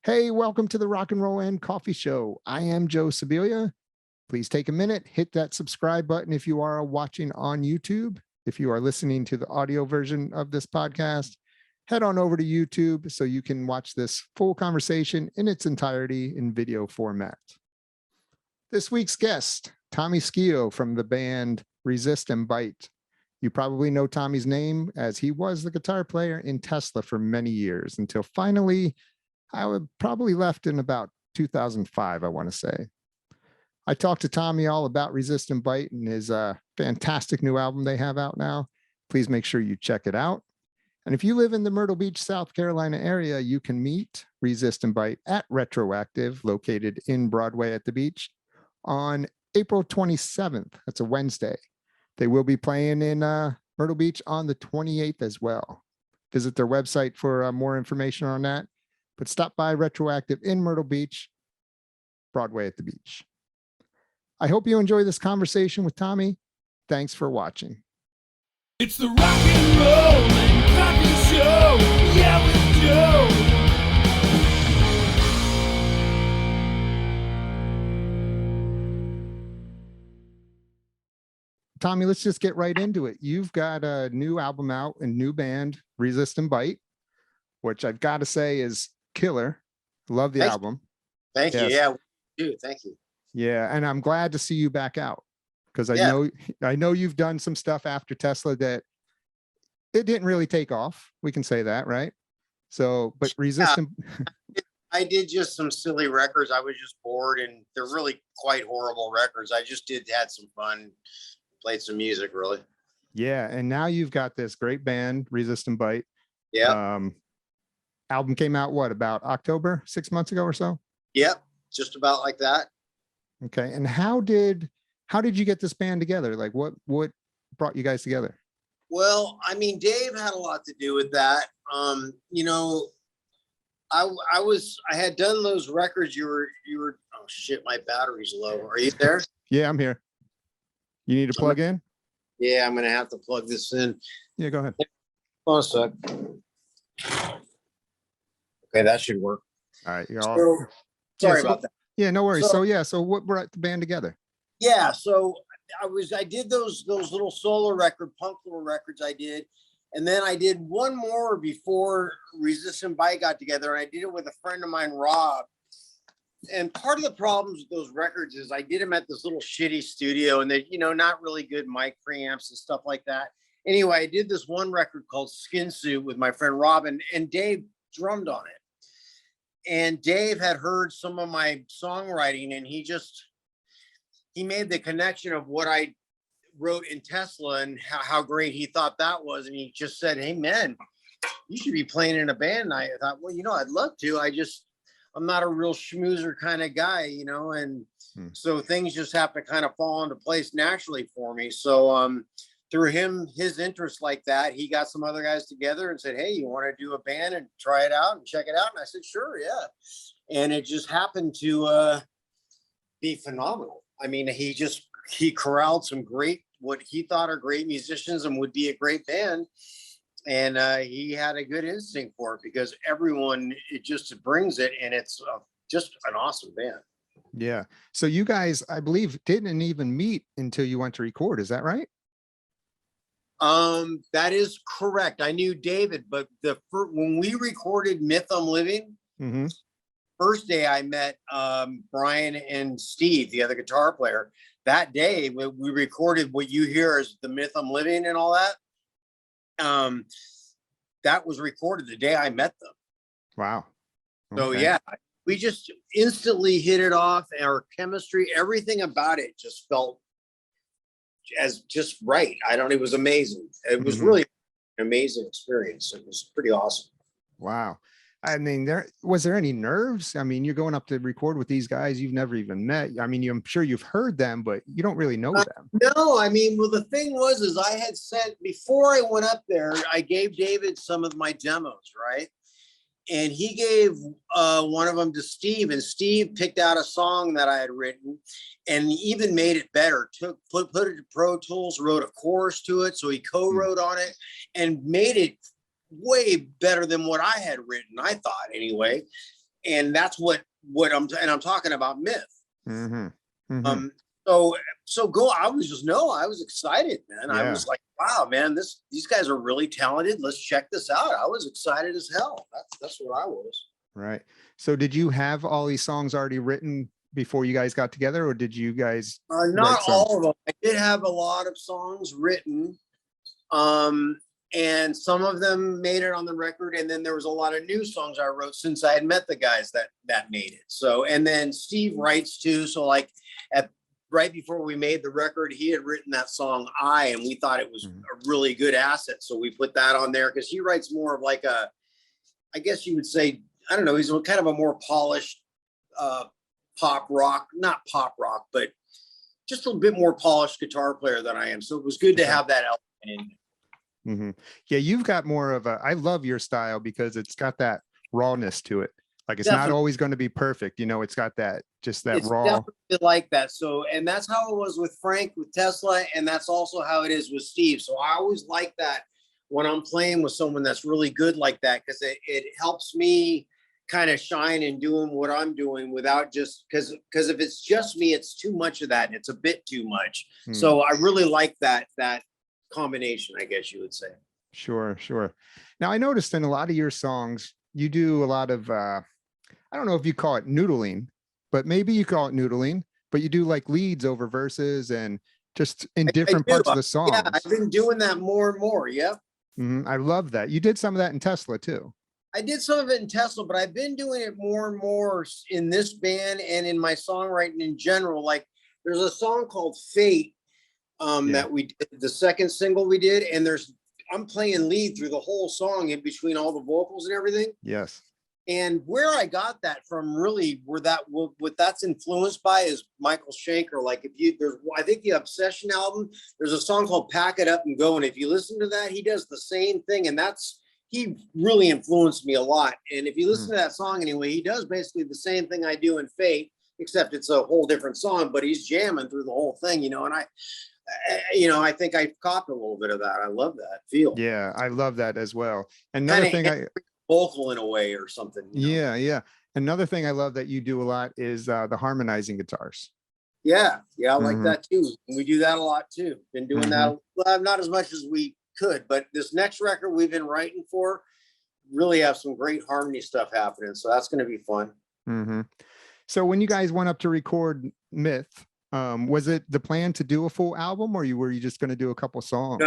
Hey, welcome to the Rock and Roll and Coffee Show. I am Joe Sibilia. Please take a minute, hit that subscribe button if you are watching on YouTube. If you are listening to the audio version of this podcast, head on over to YouTube so you can watch this full conversation in its entirety in video format. This week's guest, Tommy Skeoch from the band Resist and Bite. You probably know Tommy's name as he was the guitar player in Tesla for many years until finally I would probably left in about 2005, I want to say. I talked to Tommy all about Resist and Bite and his fantastic new album they have out now. Please make sure you check it out. And if you live in the Myrtle Beach, South Carolina area, you can meet Resist and Bite at Retroactive, located in Broadway at the beach, on April 27th. That's a Wednesday. They will be playing in Myrtle Beach on the 28th as well. Visit their website for more information on that. But stop by Retroactive in Myrtle Beach, Broadway at the beach. I hope you enjoy this conversation with Tommy. Thanks for watching. It's the Rock and Roll and Coffee Show. Yeah, with Joe. Tommy, let's just get right into it. You've got a new album out and new band, Resist and Bite, which I've got to say is killer. Love the album. Thank you. Yeah, dude, thank you. Yeah, and I'm glad to see you back out because I know you've done some stuff after Tesla that it didn't really take off. We can say that, right? So, but Resistance. I did just some silly records. I was just bored, and they're really quite horrible records. I just had some fun, played some music, really. Yeah, and now you've got this great band, Resist and Bite. Yeah. Album came out about October, 6 months ago or so? Yep, just about like that. Okay, and how did you get this band together? Like what brought you guys together? Well, I mean, Dave had a lot to do with that. You know, I had done those records. You were oh shit, my battery's low. Are you there? Yeah, I'm here. You need to plug in? Yeah, I'm gonna have to plug this in. Yeah, go ahead. Hold on a sec. Okay, that should work. All right, you're all sorry about that. Yeah, no worries. So what brought the band together? Yeah, so I did those little solo punk little records I did, and then I did one more before Resist and Bite got together, and I did it with a friend of mine, Rob. And part of the problems with those records is I did them at this little shitty studio, and they, not really good mic preamps and stuff like that. Anyway, I did this one record called Skin Suit with my friend Rob, and Dave drummed on it. And Dave had heard some of my songwriting, and he made the connection of what I wrote in Tesla and how great he thought that was. And he just said, "Hey man, you should be playing in a band." And I thought, well, I'd love to. I'm not a real schmoozer kind of guy, and so things just have to kind of fall into place naturally for me. So through his interest like that, he got some other guys together and said, "Hey, you want to do a band and try it out and check it out?" And I said, "Sure, yeah." And it just happened to be phenomenal. I mean, he corralled some what he thought are great musicians and would be a great band. And he had a good instinct for it because everyone, it just brings it, and it's just an awesome band. Yeah. So you guys, I believe, didn't even meet until you went to record. Is that right? That is correct. I knew David, but when we recorded Myth I'm Living, first day I met Brian and Steve, the other guitar player. That day we recorded what you hear as the Myth I'm Living and all that. That was recorded the day I met them. Wow. Okay. So yeah, we just instantly hit it off. Our chemistry, everything about it just felt as just right. It was amazing. It was really an amazing experience. It was pretty awesome. Wow. I mean, was there any nerves? I mean, you're going up to record with these guys you've never even met. I mean, I'm sure you've heard them, but you don't really know them. No, I mean, well, the thing was I had sent, before I went up there, I gave David some of my demos, right? And he gave one of them to Steve, and Steve picked out a song that I had written and even made it better. Put it to Pro Tools, wrote a chorus to it, so he co-wrote on it and made it way better than what I had written, I thought anyway. and that's what I'm talking about Myth. Mm-hmm. Mm-hmm. I was excited, man. Yeah. I was like, wow, man, these guys are really talented. Let's check this out. I was excited as hell. That's what I was. Right. So did you have all these songs already written before you guys got together, or did you guys not all of them? I did have a lot of songs written. And some of them made it on the record. And then there was a lot of new songs I wrote since I had met the guys that made it. So, and then Steve writes too. So like right before we made the record, he had written that song and we thought it was a really good asset. So we put that on there because he writes more of like I guess you would say, I don't know, he's kind of a more polished pop rock, not pop rock, but just a little bit more polished guitar player than I am. So it was good to have that element in. Mm-hmm. Yeah, you've got more of I love your style because it's got that rawness to it. Like it's not always going to be perfect. It's got that raw. Definitely like that. So, and that's how it was with Frank, with Tesla. And that's also how it is with Steve. So I always like that when I'm playing with someone that's really good like that, because it helps me kind of shine in doing what I'm doing without just because if it's just me, it's too much of that. And it's a bit too much. So I really like that combination, I guess you would say. Sure. Now I noticed in a lot of your songs, you do a lot of, I don't know if you call it noodling, but maybe you call it noodling, but you do like leads over verses and just in different parts of the song. Yeah, I've been doing that more and more. Yeah. I love that. You did some of that in Tesla too. I did some of it in Tesla, but I've been doing it more and more in this band and in my songwriting in general. Like there's a song called Fate that we did, the second single we did, and I'm playing lead through the whole song in between all the vocals and everything. Yes. And where I got that from, really, what that's influenced by is Michael Schenker. Like I think the Obsession album, there's a song called Pack It Up and Go. And if you listen to that, he does the same thing. And he really influenced me a lot. And if you listen to that song anyway, he does basically the same thing I do in Fate, except it's a whole different song, but he's jamming through the whole thing, and I think I copied a little bit of that. I love that feel. Yeah, I love that as well. Another thing vocal in a way or something. Yeah. Another thing I love that you do a lot is the harmonizing guitars. Yeah, I like that too. We do that a lot too. Been doing that not as much as we could, but this next record we've been writing for really have some great harmony stuff happening. So that's going to be fun. So when you guys went up to record Myth, was it the plan to do a full album, or were you just going to do a couple songs?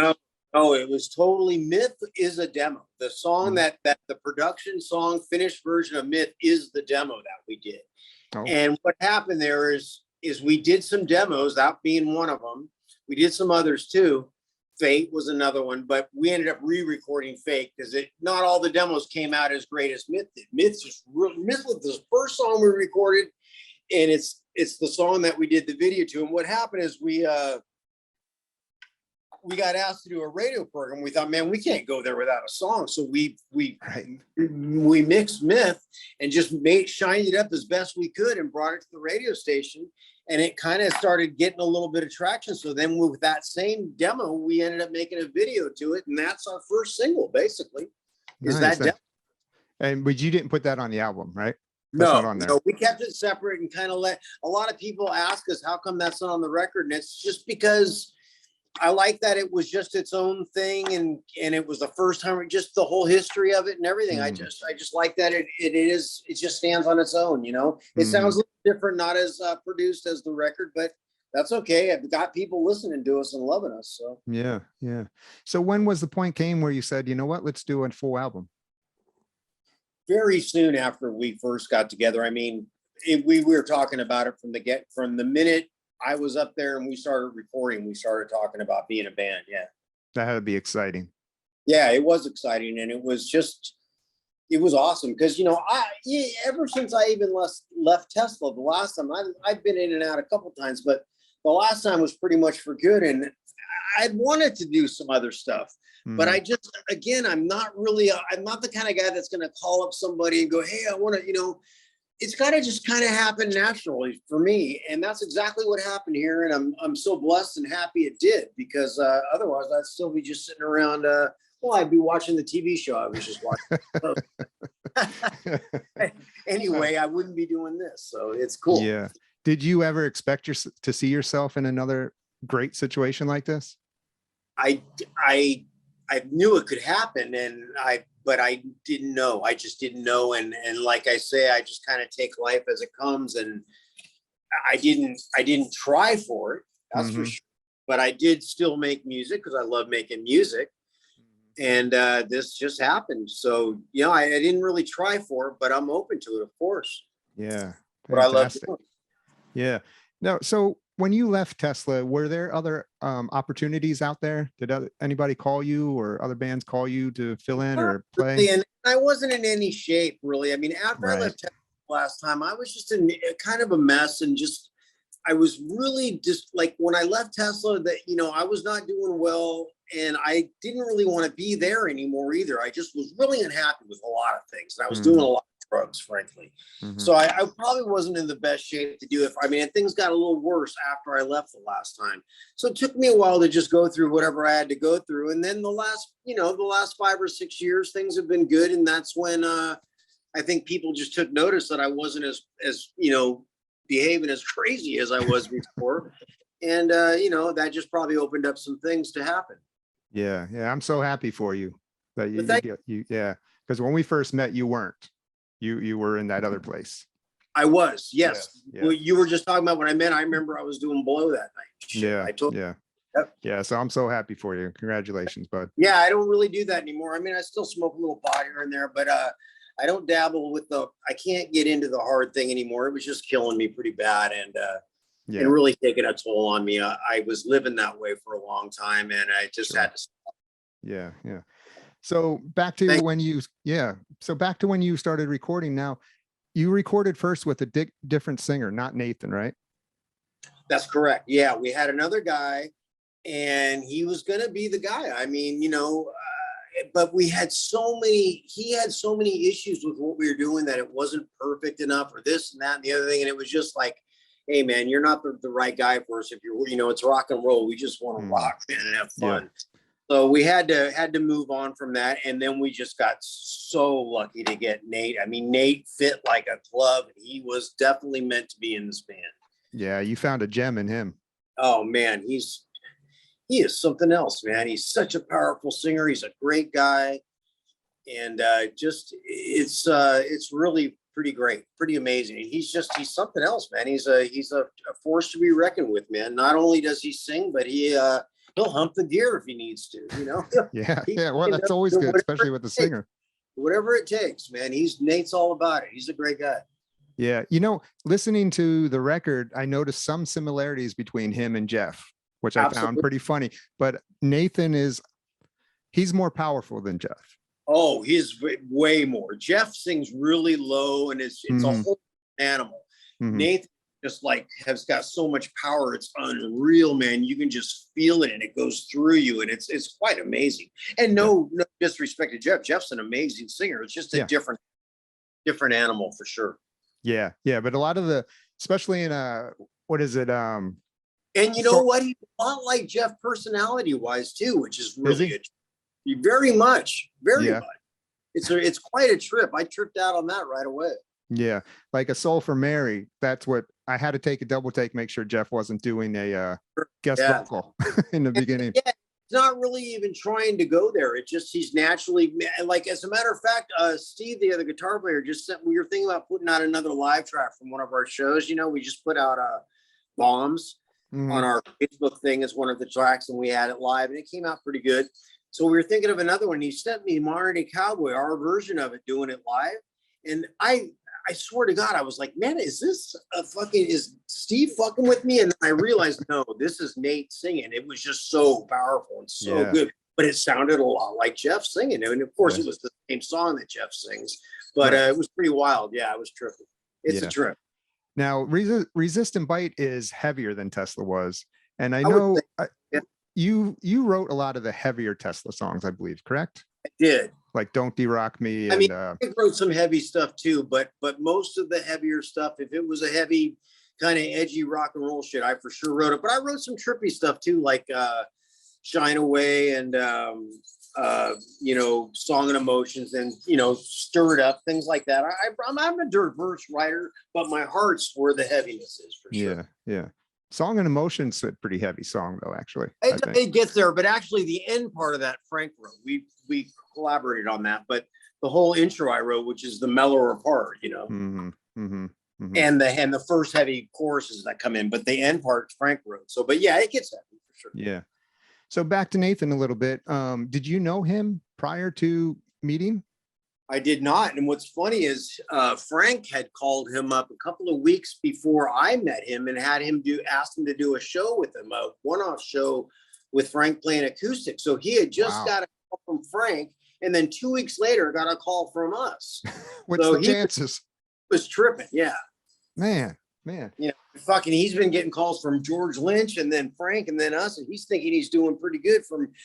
No, it was totally Myth is a demo. The song that the production song, finished version of Myth is the demo that we did. And what happened there is we did some demos, that being one of them. We did some others too. Fate was another one, but we ended up re-recording Fate because not all the demos came out as great as Myth did. Myth was the first song we recorded, and it's the song that we did the video to. And what happened is we got asked to do a radio program. We thought, man, we can't go there without a song. So we mixed Myth and just shined it up as best we could and brought it to the radio station. And it kind of started getting a little bit of traction. So then with that same demo, we ended up making a video to it. And that's our first single, basically, is that demo. But you didn't put that on the album, right? No, we kept it separate and kind of let a lot of people ask us, how come that's not on the record? And it's just because I like that it was just its own thing, and it was the first time, just the whole history of it and everything. I just like that it just stands on its own. It sounds a little different, not as produced as the record, but that's okay. I've got people listening to us and loving us. So yeah. So when was the point came where you said, you know what, let's do a full album? Very soon after we first got together. I mean, we were talking about it from the minute I was up there and we started recording, we started talking about being a band. Yeah. That had to be exciting. Yeah, it was exciting. And it was awesome. Cause ever since I even left Tesla, the last time I've been in and out a couple times, but the last time was pretty much for good. And I wanted to do some other stuff, but I'm not the kind of guy that's going to call up somebody and go, hey, I want to, it's got to just kind of happen naturally for me. And that's exactly what happened here. And I'm so blessed and happy it did, because otherwise I'd still be just sitting around. I'd be watching the TV show I was just watching. anyway, I wouldn't be doing this. So it's cool. Yeah. Did you ever expect to see yourself in another great situation like this? I knew it could happen, but I didn't know. I just didn't know. And like I say, I just kind of take life as it comes, and I didn't try for it. That's for sure. But I did still make music because I love making music. And this just happened. So, you know, I didn't really try for it, but I'm open to it, of course. Yeah. But I love doing. Yeah. No. So when you left Tesla, were there other opportunities out there? Did anybody call you or other bands call you to fill in or play? Really, and I wasn't in any shape, really. I mean, after I left Tesla last time, I was just in kind of a mess, and just, I was really just like, when I left Tesla, that, you know, I was not doing well, and I didn't really want to be there anymore either. I just was really unhappy with a lot of things, and I was doing a lot of drugs, frankly. So I probably wasn't in the best shape to do it. I mean, things got a little worse after I left the last time. So it took me a while to just go through whatever I had to go through. And then the last 5 or 6 years, things have been good. And that's when I think people just took notice that I wasn't as behaving as crazy as I was before. And, that just probably opened up some things to happen. Yeah. Yeah. I'm so happy for you that you yeah. Because when we first met, you weren't. You were in that other place. I was, yes. Yeah. Well, you were just talking about when I met. I remember I was doing blow that night. Shit, Yeah. I told Yeah. Yep. Yeah. So I'm so happy for you. Congratulations, bud. Yeah, I don't really do that anymore. I mean, I still smoke a little pot here and there, but I don't dabble with I can't get into the hard thing anymore. It was just killing me pretty bad, and really taking a toll on me. I was living that way for a long time, and I just had to stop. Yeah. Yeah. So back to when you started recording. Now, you recorded first with a different singer, not Nathan, right? That's correct. Yeah, we had another guy, and he was going to be the guy. I mean, but he had so many issues with what we were doing that it wasn't perfect enough, or this and that and the other thing. And it was just like, hey man, you're not the right guy for us. If you're, it's rock and roll. We just want to rock, man, and have fun. Yeah. So we had to move on from that. And then we just got so lucky to get Nate. I mean, Nate fit like a glove. He was definitely meant to be in this band. Yeah. You found a gem in him. Oh man. He is something else, man. He's such a powerful singer. He's a great guy. And it's really pretty great, pretty amazing. He's something else, man. He's a force to be reckoned with, man. Not only does he sing, but he'll hump the gear if he needs to, Yeah. Well, that's always good, especially with the singer. Whatever it takes, man. Nate's all about it. He's a great guy. Yeah. Listening to the record, I noticed some similarities between him and Jeff, which I found pretty funny. But Nathan he's more powerful than Jeff. Oh, he's way more. Jeff sings really low, and it's a whole animal. Nathan just has got so much power. It's unreal, man. You can just feel it, and it goes through you, and it's quite amazing. And no disrespect to Jeff. Jeff's an amazing singer. It's just a different animal for sure. Yeah. Yeah. But a lot of especially in what is it? And you know what? He's a lot like Jeff personality wise too, which is really very much. It's quite a trip. I tripped out on that right away. Yeah. Like A Soul for Mary. That's what I had to take a double take, make sure Jeff wasn't doing a guest vocal in the beginning. Yeah. He's not really even trying to go there. He's naturally as a matter of fact, Steve, the other guitar player, just said we were thinking about putting out another live track from one of our shows. We just put out Bombs on our Facebook thing as one of the tracks, and we had it live, and it came out pretty good. So we were thinking of another one. He sent me Modern Day Cowboy, our version of it, doing it live. And I swear to God, I was like, man, is Steve fucking with me? And then I realized, no, this is Nate singing. It was just so powerful and so good. But it sounded a lot like Jeff singing. And of course, it was the same song that Jeff sings. But it was pretty wild. Yeah, it was trippy. It's a trip. Now, Resist and Bite is heavier than Tesla was. And I know you wrote a lot of the heavier Tesla songs, I believe, correct? I did. Like Don't De-Rock Me. And, I wrote some heavy stuff too, but most of the heavier stuff, if it was a heavy kind of edgy rock and roll shit, I for sure wrote it. But I wrote some trippy stuff too, like Shine Away and Song and Emotions, and Stir It Up, things like that. I'm a diverse writer, but my heart's where the heaviness is, for sure. Yeah. Song and Emotions, a pretty heavy song though, actually. It gets there, but actually the end part of that Frank wrote. We collaborated on that, but the whole intro I wrote, which is the mellower part, and the first heavy choruses that come in, but the end part Frank wrote. So, but yeah, it gets heavy for sure. Yeah. So back to Nathan a little bit. Did you know him prior to meeting? I did not. And what's funny is Frank had called him up a couple of weeks before I met him and asked him to do a show with him, a one-off show with Frank playing acoustic. So he had just got a call from Frank, and then 2 weeks later got a call from us. What's the chances? Was tripping. Yeah. Man. He's been getting calls from George Lynch and then Frank and then us, and he's thinking he's doing pretty good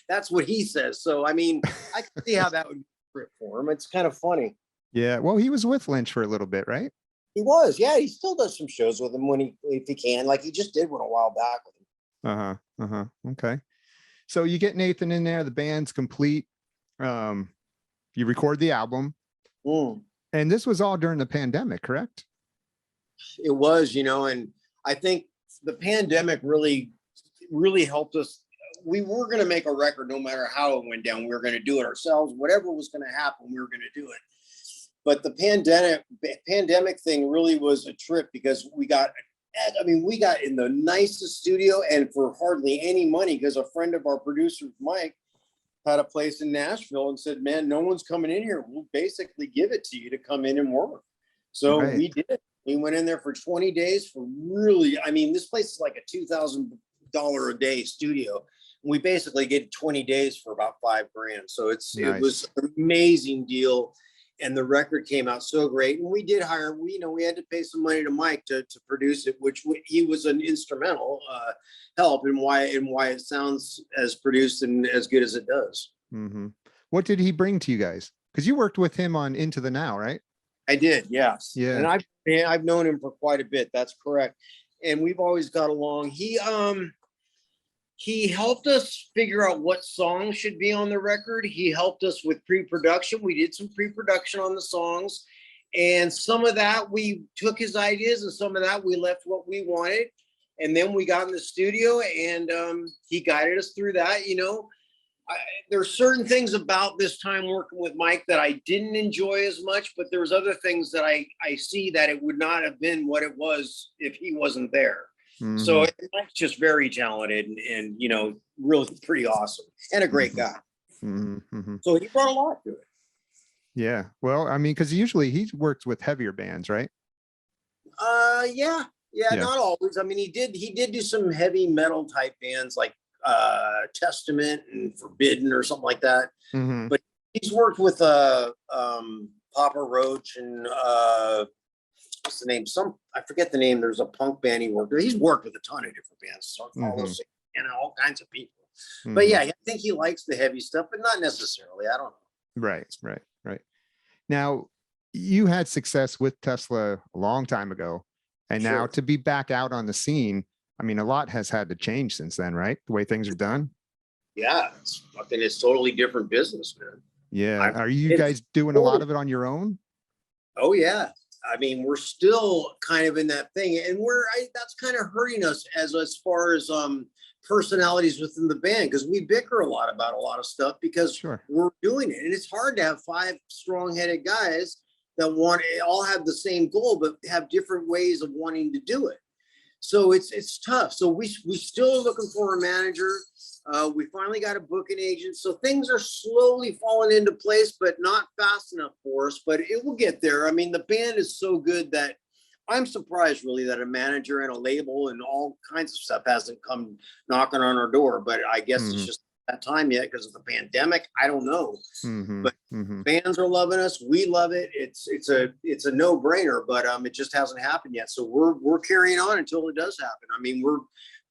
that's what he says. So, I mean, I can see how that would be for him. It's kind of funny. Yeah. Well, he was with Lynch for a little bit, right? He was. Yeah. He still does some shows with him if he can. Like he just did one a while back with him. Okay. So you get Nathan in there, the band's complete. You record the album. And this was all during the pandemic, correct? It was, and I think the pandemic really helped us. We were going to make a record no matter how it went down. We were going to do it ourselves. Whatever was going to happen, we were going to do it. But the pandemic thing really was a trip, because we got in the nicest studio and for hardly any money, because a friend of our producer, Mike, had a place in Nashville and said, man, no one's coming in here. We'll basically give it to you to come in and work. So we did. We went in there for 20 days for this place is like a $2,000 a day studio. We basically get 20 days for about $5,000. So it was an amazing deal. And the record came out so great. And we did hire, we had to pay some money to Mike to produce it, which he was an instrumental help in why it sounds as produced and as good as it does. Mm-hmm. What did he bring to you guys? Because you worked with him on Into the Now, right? I did, yes. Yeah. And I've known him for quite a bit. That's correct. And we've always got along. He helped us figure out what songs should be on the record. He helped us with pre-production. We did some pre-production on the songs. And some of that we took his ideas, and some of that we left what we wanted. And then we got in the studio, and he guided us through that. There's certain things about this time working with Mike that I didn't enjoy as much, but there's other things that I see that it would not have been what it was if he wasn't there. Mm-hmm. So Mike's just very talented and really pretty awesome and a great guy. Mm-hmm. So he brought a lot to it. Yeah. Well, I mean, because usually he works with heavier bands, right? Yeah, not always. I mean, he did do some heavy metal type bands like Testament and Forbidden or something like that. Mm-hmm. But he's worked with Papa Roach and what's the name? I forget the name. There's a punk band he worked with. He's worked with a ton of different bands, all kinds of people. Mm-hmm. But yeah, I think he likes the heavy stuff, but not necessarily. I don't know. Right. Now, you had success with Tesla a long time ago, and now to be back out on the scene, I mean, a lot has had to change since then, right? The way things are done. Yeah, it's totally different business, man. Yeah. Are you guys doing a lot of it on your own? Oh yeah. I mean, we're still kind of in that thing, and that's kind of hurting us as far as personalities within the band, because we bicker a lot about a lot of stuff because we're doing it, and it's hard to have 5 strong-headed guys that all have the same goal but have different ways of wanting to do it. So it's tough. So we still are looking for a manager. We finally got a booking agent. So things are slowly falling into place, but not fast enough for us, but it will get there. I mean, the band is so good that I'm surprised really that a manager and a label and all kinds of stuff hasn't come knocking on our door, but I guess it's just that time yet because of the pandemic. I don't know, but fans are loving us. We love it. It's a no brainer, but it just hasn't happened yet. So we're carrying on until it does happen. I mean, we're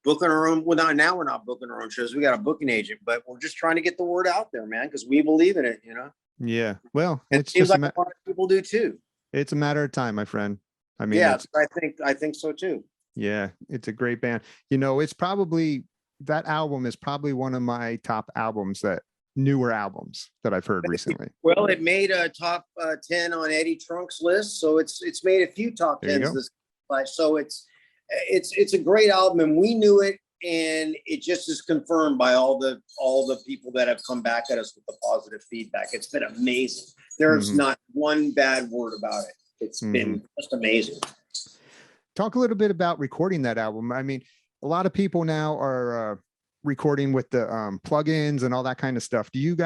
booking our own. Well, now we're not booking our own shows. We got a booking agent, but we're just trying to get the word out there, man, because we believe in it. Yeah. Well, and it's it seems just like a lot of people do too. It's a matter of time, my friend. I mean, yeah, I think so too. Yeah, it's a great band. It's probably that album is probably one of my top albums that newer albums that I've heard recently. Well, it made a top 10 on Eddie Trunk's list, so it's made a few top There you 10s go. this. So it's a great album, and we knew it, and it just is confirmed by all the people that have come back at us with the positive feedback. It's been amazing. There's not one bad word about it. It's been just amazing. Talk a little bit about recording that album. I mean, a lot of people now are recording with the plugins and all that kind of stuff. Do you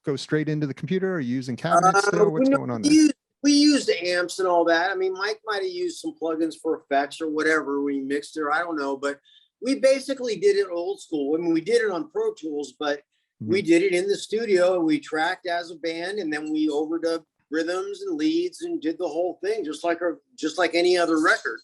go straight into the computer, or are you using cabinets still? What's going on there? We used amps and all that. I mean, Mike might have used some plugins for effects or whatever when he mixed it, or I don't know, but we basically did it old school. I mean, we did it on Pro Tools, but we did it in the studio, and we tracked as a band, and then we overdubbed rhythms and leads and did the whole thing just like any other record.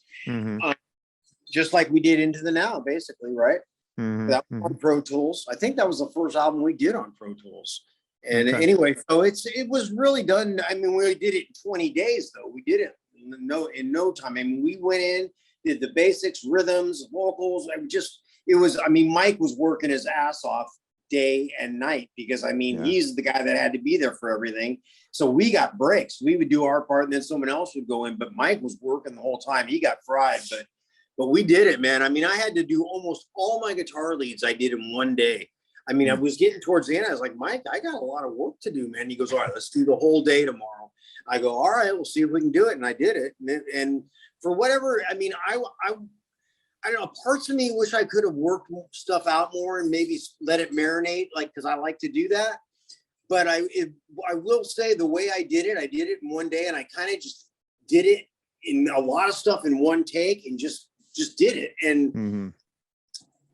Just like we did Into the Now, basically, right? That was on Pro Tools. I think that was the first album we did on Pro Tools. And anyway, so it was really done. I mean, we did it in 20 days, though. We did it in no time. I mean, we went in, did the basics, rhythms, vocals. I mean, Mike was working his ass off day and night, because I mean, he's the guy that had to be there for everything. So we got breaks. We would do our part, and then someone else would go in. But Mike was working the whole time. He got fried, but we did it, man. I mean, I had to do almost all my guitar leads I did in one day. I mean, I was getting towards the end. I was like, Mike, I got a lot of work to do, man. He goes, all right, let's do the whole day tomorrow. I go, all right, we'll see if we can do it. And I did it. And for whatever, I mean, I don't know, parts of me wish I could have worked stuff out more and maybe let it marinate, like, because I like to do that. But I will say, the way I did it in one day, and I kind of just did it in a lot of stuff in one take, and just did it.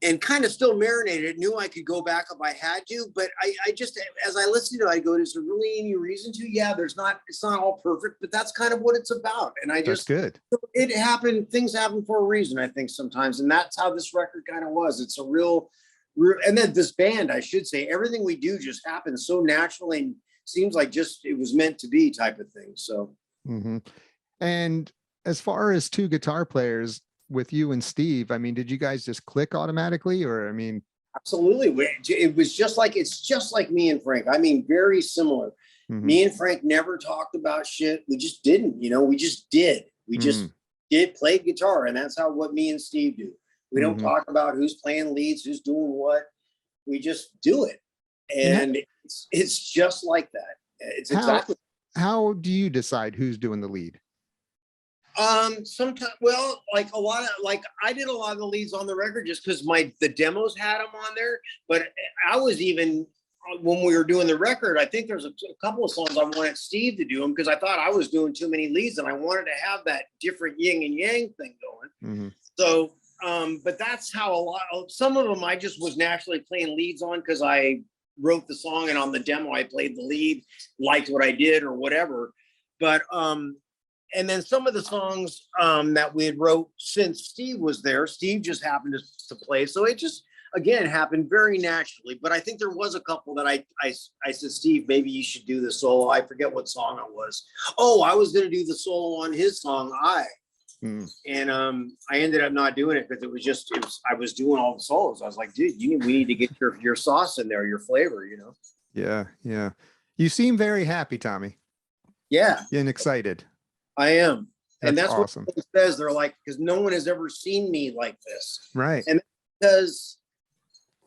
And kind of still marinated, knew I could go back if I had to, but I just, as I listened to it, I go, is there really any reason to? Yeah, it's not all perfect, but that's kind of what it's about. And That's good. It happened, things happen for a reason, I think, sometimes. And that's how this record kind of was. It's a real, and then this band, I should say, everything we do just happens so naturally, and seems like just, it was meant to be type of thing. So. And as far as two guitar players, with you and Steve, I mean, did you guys just click automatically, or, I mean? Absolutely. It's just like me and Frank. I mean, very similar. Me and Frank never talked about shit. We just didn't, we just did. We just play guitar, and that's what me and Steve do. We don't talk about who's playing leads, who's doing what. We just do it. And it's just like that. It's exactly. How do you decide who's doing the lead? Sometimes, well, like I did a lot of the leads on the record just because the demos had them on there. But I was even, when we were doing the record, I think there's a couple of songs I wanted Steve to do them, because I thought I was doing too many leads, and I wanted to have that different yin and yang thing going. So, but that's how some of them I just was naturally playing leads on, because I wrote the song, and on the demo I played the lead, liked what I did or whatever. But and then some of the songs that we had wrote since Steve was there, Steve just happened to play. So it just, again, happened very naturally. But I think there was a couple that I said, Steve, maybe you should do the solo. I forget what song it was. Oh, I was going to do the solo on his song, And I ended up not doing it, because I was doing all the solos. I was like, dude, we need to get your sauce in there, your flavor, Yeah. You seem very happy, Tommy. Yeah. And excited. I am. And that's awesome. What it says. They're like, because no one has ever seen me like this. Right. And because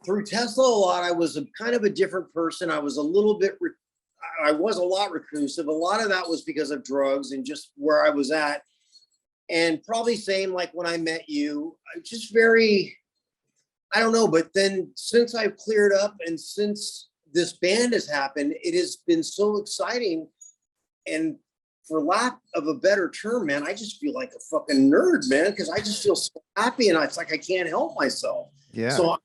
through Tesla a lot, I was kind of a different person. I was a lot reclusive. A lot of that was because of drugs and just where I was at. And probably same like when I met you, just very, I don't know. But then since I've cleared up, and since this band has happened, it has been so exciting. And for lack of a better term, man, I just feel like a fucking nerd, man, because I just feel so happy, and it's like I can't help myself. Yeah. So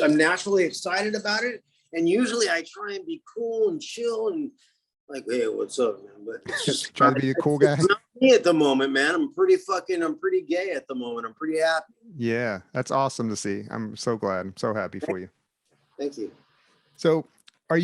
I'm naturally excited about it, and usually I try and be cool and chill and like, hey, what's up, man? But it's just try to be a cool guy. It's not me at the moment, man. I'm pretty gay at the moment. I'm pretty happy. Yeah, that's awesome to see. I'm so glad. I'm so happy for you. Thank you. So, I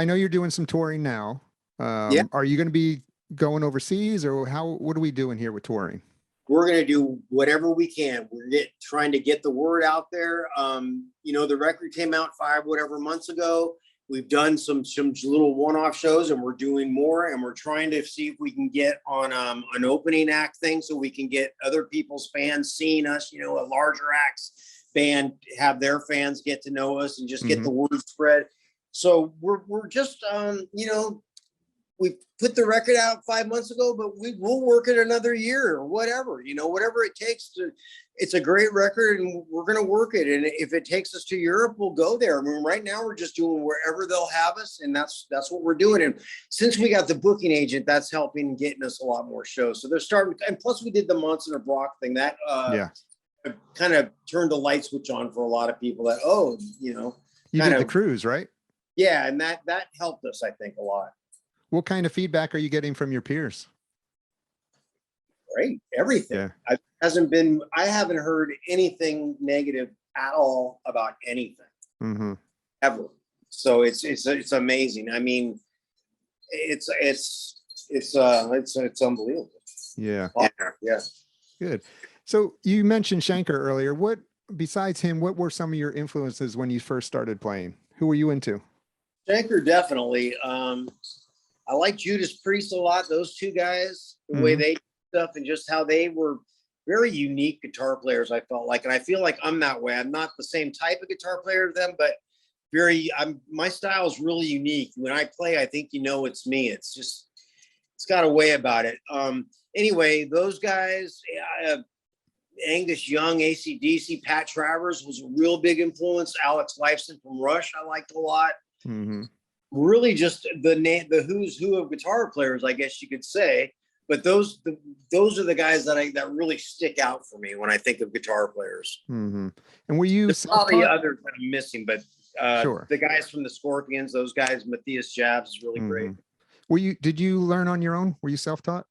know you're doing some touring now. Yeah. Are you gonna be going overseas, or what are we doing here with touring? We're going to do whatever we can. We're trying to get the word out there. The record came out 5 months ago, we've done some little one-off shows, and we're doing more, and we're trying to see if we can get on an opening act thing, so we can get other people's fans seeing us, a larger acts band, have their fans get to know us and just get the word spread. So we're just we put the record out 5 months ago, but we'll work it another year or whatever, whatever it takes to. It's a great record, and we're going to work it. And if it takes us to Europe, we'll go there. I mean, right now we're just doing wherever they'll have us, and that's what we're doing. And since we got the booking agent, that's helping getting us a lot more shows. So they're starting, and plus we did the Monson of Brock thing that kind of turned the light switch on for a lot of people. That you did the cruise, right? Yeah, and that helped us, I think, a lot. What kind of feedback are you getting from your peers? Great, everything. Yeah. I haven't heard anything negative at all about anything ever. So it's amazing. I mean, it's unbelievable. Yeah. Yeah. Good. So you mentioned Schenker earlier. What, besides him, what were some of your influences when you first started playing? Who were you into? Schenker, definitely. I like Judas Priest a lot. Those two guys, the way they do stuff, and just how they were very unique guitar players, I felt like. And I feel like I'm that way. I'm not the same type of guitar player as them, but my style is really unique. When I play, I think it's me. It's got a way about it. Anyway, those guys, Angus Young, AC/DC, Pat Travers was a real big influence. Alex Lifeson from Rush, I liked a lot. Really just the who's who of guitar players, I guess you could say. But those are the guys that really stick out for me when I think of guitar players. And were you There's probably others that I'm missing, but sure. The guys from the Scorpions, those guys, Matthias Jabs is really great. Did you learn on your own? Were you self-taught?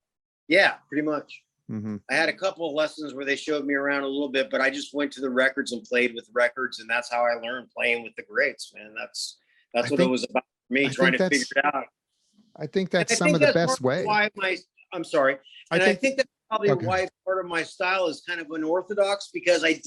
Yeah, pretty much. I had a couple of lessons where they showed me around a little bit, but I just went to the records and played with records, and that's how I learned playing with the greats, man. That's what it was about for me, trying to figure it out. I think that's some of the best way. I'm sorry. And I think that's probably why part of my style is kind of unorthodox, because I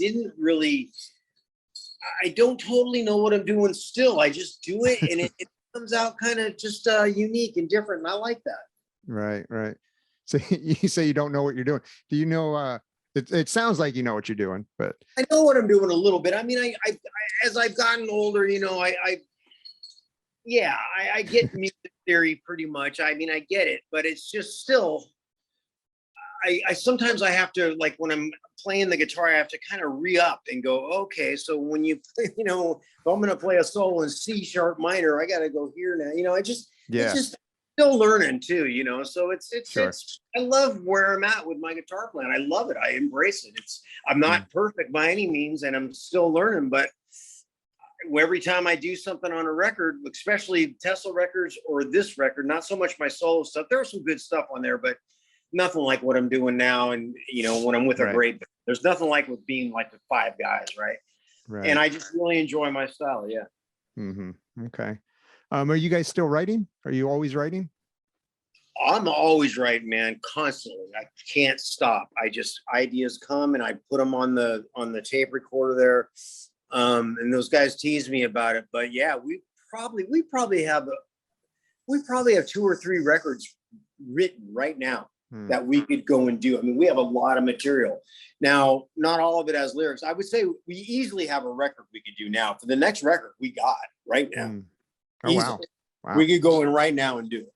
don't totally know what I'm doing still. I just do it, and it comes out kind of just unique and different. And I like that. Right. So you say you don't know what you're doing. Do you know, it sounds like you know what you're doing, but. I know what I'm doing a little bit. I mean, I as I've gotten older, I get music theory pretty much. I mean, I get it, but it's just still, I sometimes I have to, like when I'm playing the guitar, I have to kind of re-up and go, okay, so when you, if I'm going to play a solo in C sharp minor, I got to go here now. It's just still learning too, so it's I love where I'm at with my guitar playing. I love it. I embrace it. I'm not perfect by any means, and I'm still learning, but every time I do something on a record, especially Tesla records or this record, not so much my solo stuff. There was some good stuff on there, but nothing like what I'm doing now. And, when I'm with a great, there's nothing like with being like with five guys. Right. And I just really enjoy my style. Yeah. Okay. Are you guys still writing? Are you always writing? I'm always writing, man, constantly. I can't stop. Ideas come and I put them on the tape recorder there. And those guys tease me about it, but yeah, we probably have 2 or 3 records written right now that we could go and do. I mean, we have a lot of material now. Not all of it has lyrics. I would say we easily have a record we could do now. For the next record, we got right now. Oh, wow. We could go in right now and do it.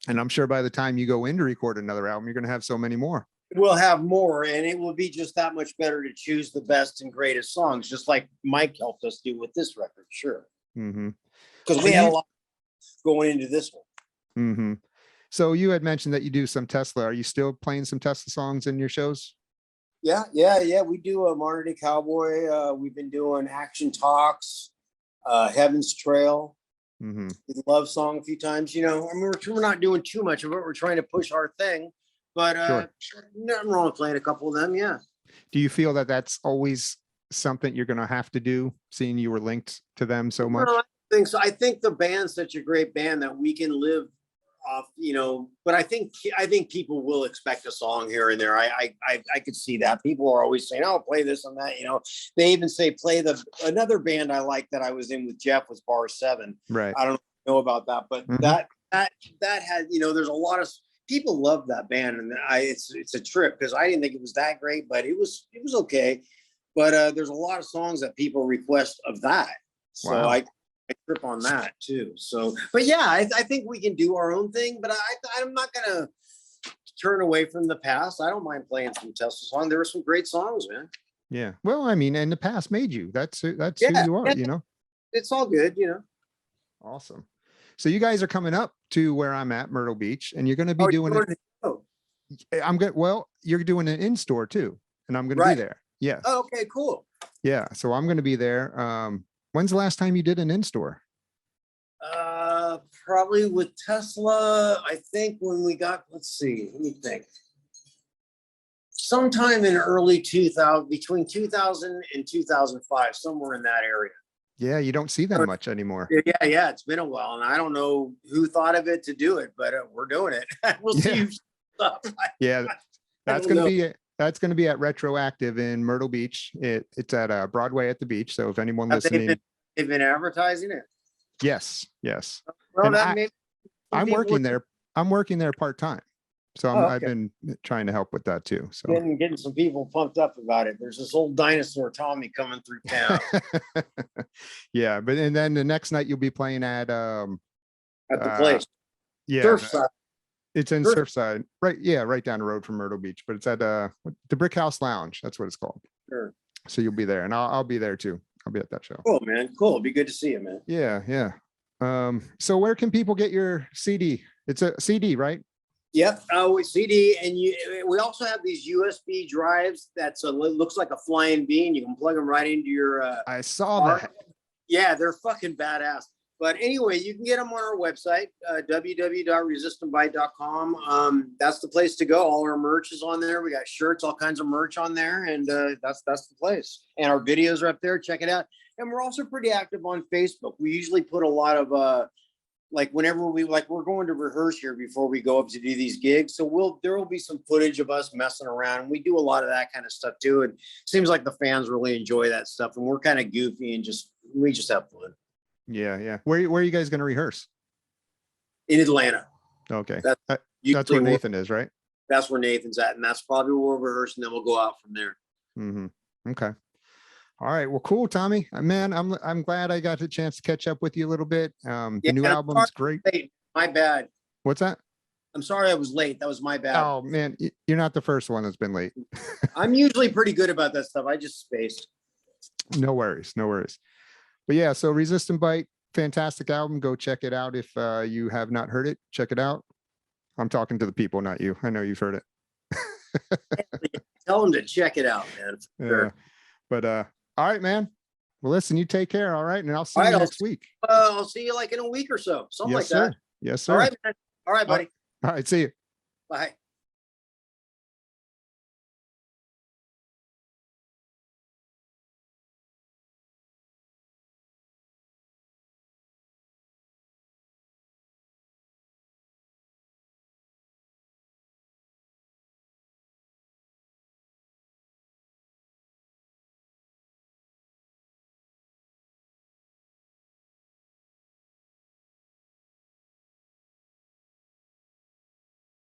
And I'm sure by the time you go in to record another album, you're going to have so many more. We'll have more, and it will be just that much better to choose the best and greatest songs, just like Mike helped us do with this record. Sure. Because we had a lot going into this one. So you had mentioned that you do some Tesla. Are you still playing some Tesla songs in your shows? Yeah. We do a Modern Day Cowboy. We've been doing Action Talks, Heaven's Trail, the Love Song a few times. I mean, we're not doing too much of it. We're trying to push our thing. But nothing wrong with playing a couple of them. Yeah. Do you feel that that's always something you're going to have to do, seeing you were linked to them so much? No, I think so. I think the band's such a great band that we can live off, you know, but I think people will expect a song here and there. I could see that. People are always saying, "Oh, play this and that." You know, they even say play another band I like that I was in with Jeff was Bar 7. Right. I don't know about that, but that had, you know, there's a lot of people love that band, and it's a trip because I didn't think it was that great, but it was okay. But there's a lot of songs that people request of that, so wow. I trip on that too. So, but yeah, I think we can do our own thing. But I'm not gonna turn away from the past. I don't mind playing some Tesla songs. There were some great songs, man. Yeah. Well, I mean, and the past made you. That's who you are. You know. It's all good, you know. Awesome. So you guys are coming up to where I'm at, Myrtle Beach, and you're going to be doing it. I'm good. Well, you're doing an in-store too, and I'm going to be there. Yeah. Oh, okay, cool. Yeah. So I'm going to be there. When's the last time you did an in-store? Probably with Tesla. I think when we got, let's see, let me think. Sometime in early 2000, between 2000 and 2005, somewhere in that area. Yeah, you don't see that much anymore. Yeah, it's been a while, and I don't know who thought of it to do it, but we're doing it. We'll see. Yeah, that's going to be at Retroactive in Myrtle Beach. It's at Broadway at the beach. So if anyone listening, they've been advertising it. Yes. Well, I'm working there. I'm working there part-time. So I've been trying to help with that too. So getting some people pumped up about it. There's this old dinosaur Tommy coming through town. Yeah, and then the next night you'll be playing at the place. Yeah, Surfside. It's in Surfside, right? Yeah, right down the road from Myrtle Beach. But it's at the Brick House Lounge. That's what it's called. Sure. So you'll be there, and I'll be there too. I'll be at that show. Cool, man. Cool. It'd be good to see you, man. Yeah. So where can people get your CD? It's a CD, right? Yep, CD, and we also have these USB drives that's looks like a flying bean. You can plug them right into your. I saw that. Yeah, they're fucking badass. But anyway, you can get them on our website, www.resistandbite.com. That's the place to go. All our merch is on there. We got shirts, all kinds of merch on there, and that's the place. And our videos are up there. Check it out. And we're also pretty active on Facebook. We usually put a lot of like whenever we're going to rehearse here before we go up to do these gigs. So there will be some footage of us messing around. We do a lot of that kind of stuff too. And it seems like the fans really enjoy that stuff. And we're kind of goofy and we just have fun. Yeah. Where are you guys going to rehearse? In Atlanta. Okay. That's where Nathan is, right? That's where Nathan's at. And that's probably where we'll rehearse, and then we'll go out from there. Mm-hmm. Okay. All right. Well, cool, Tommy. Man, I'm glad I got the chance to catch up with you a little bit. The new album's great. My bad. What's that? I'm sorry I was late. That was my bad. Oh man, you're not the first one that's been late. I'm usually pretty good about that stuff. I just spaced. No worries. But yeah, so Resist and Bite, fantastic album. Go check it out if you have not heard it. Check it out. I'm talking to the people, not you. I know you've heard it. Tell them to check it out, man. Sure. But all right, man. Well, listen, you take care. All right. And I'll see you next week. I'll see you like in a week or so. Something like that. Yes, sir. All right, man. All right, buddy. All right. See you. Bye.